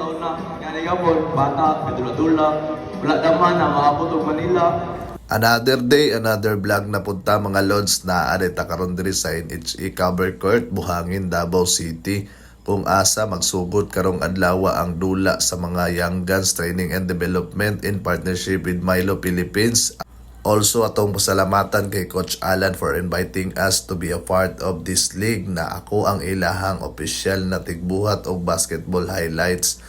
sa una. Kaya nga po, bata, kadula-dula. Wala naman na maabot og Manila. Another day, another vlog na punta mga lods na areta karon diri sa NHA Cover Court, Buhangin, Davao City. Kung asa magsugod karong adlaw ang dula sa mga Young Guns Training and Development in partnership with Milo Philippines. Also atong pasalamatan kay Coach Alan for inviting us to be a part of this league na ako ang ilahang official na tigbuhat og basketball highlights.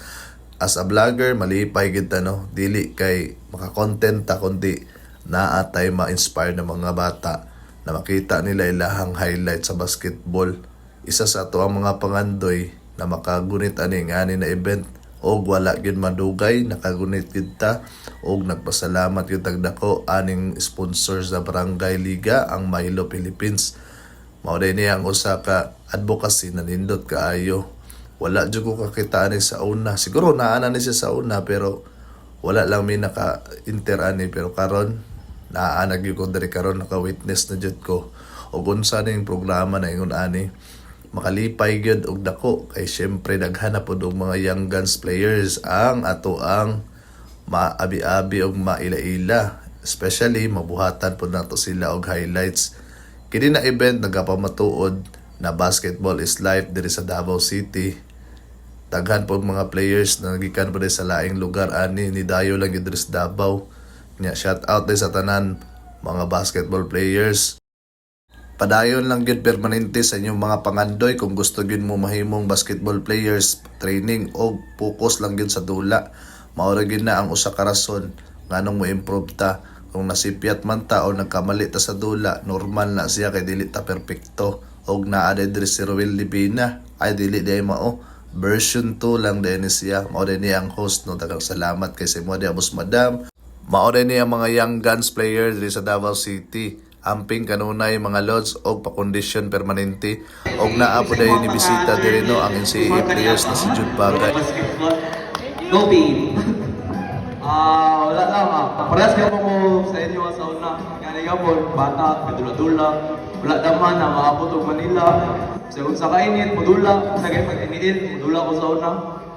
As a vlogger, malipay gid no, dili kay maka-content ta kundi naatay ma-inspire ng mga bata na makita nila ilahang highlight sa basketball. Isa sa ato ang mga pangandoy na makagunit ani na event og wala gyud madugay, nakagunit gyud ta og nagpasalamat gyud tagdako aning sponsors sa Barangay Liga ang Milo Philippines. Mao ni ang usa ka advocacy na nindot kaayo. Wala jud ko kakita ani sa una. Siguro naana ni siya sa una pero wala lang mi naka-inter ani, pero karon naana gyud ko diri karon, naka-witness na jud ko og unsa ning programa na ingon ani. Makalipay gyud og dako kay syempre daghan pod og mga Young Guns players ang ato ang maabi-abi og maila-ila, especially mabuhatan pod nato sila og highlights. Kini na event nagapamatuod na basketball is life diri sa Davao City. Daghan pod mga players na nagikan pod sa laing lugar ani, ni dayo lang gyud diri sa Davao. Nya shout out din sa tanan mga basketball players. Padayon lang gyud permanente sa inyong mga pangandoy kung gusto gyud mo mahimong basketball players training og focus lang gyud sa dula. Mao ra gyud na ang usa ka rason nganong mo improve ta. Kung nasipyat man ta o nagkamali ta sa dula, normal na siya kay dili ta perpekto. Og naa diri si Roel Libina ay dili day mao, version 2 lang din siya. Mao din ang host no, daghang salamat kay si Modi Abos Madam. Mao din ang mga Young Guns players diri sa Davao City. Amping kanunay mga lods og pakondisyon permanente og naa po dahil ni bisita diri no ang NCAA players na si Jude Bagay. Go team! Wala lang parehas ka po sa inyo sa una. Kaya nga po, bata, kadula-dula. Wala naman na maabot og Manila. So sa kainit, modula. Sa kayo pag-init, modula ko sa una.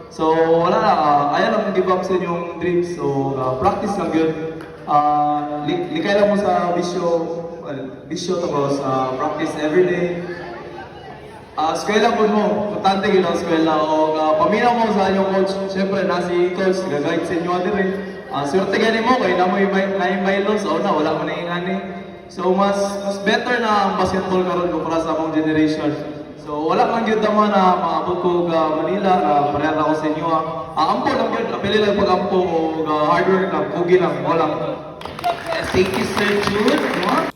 So wala lang, ayaw lang give up sa inyong dreams. So practice lang yun. Likay lang mo sa bisyo to ko sa practice everyday. Eskwela po mo, importante yun ang eskwela. O paminaw mo sa inyong coach, siyempre nasi coach, nag-guide sa inyo rin. Swerte gani mo, kaya na mo na-imbailo sa una, wala mo na ingani. So mas better na ang basketball karon kumpara sa among generation. So wala man gyud naman na maabot ko Manila, pareha ako sa inyo. Ampo lang gyud, apili lang pag-ampo o hard work na pugi lang, wala. Thank you, Sir Jude.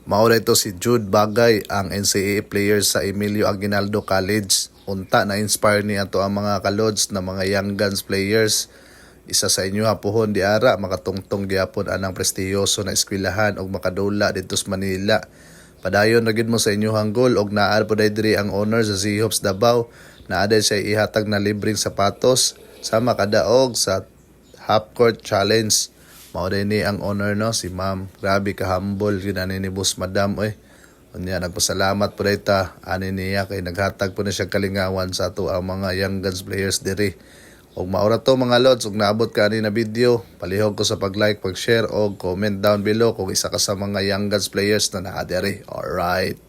Maura ito si Jude Bagay, ang NCAA player sa Emilio Aguinaldo College. Unta na inspire niya to ang mga kalods na mga Young Guns players. Isa sa inyo hapuhon di ara makatungtong gyapon anang prestiyoso na eskwelahan og makadula dito sa Manila. Padayon na gid mo sa inyo hanggol og naa po diri ang owner sa Seahawks Davao na aday siya ihatag na libreng sapatos sa makadaog sa half court challenge. Mao ni ang owner no, si Ma'am. Grabe ka humble gyud ani ni Boss Madam oy. Unya nagpasalamat po dayta ani niya kay naghatag po na siya kalingawan sa ato ang mga Young Guns players diri. Og maura to mga lods, ug naabot ka ani na video, palihog ko sa pag-like, pag-share og comment down below kung isa ka sa mga Young Guns players na naa diri. Alright.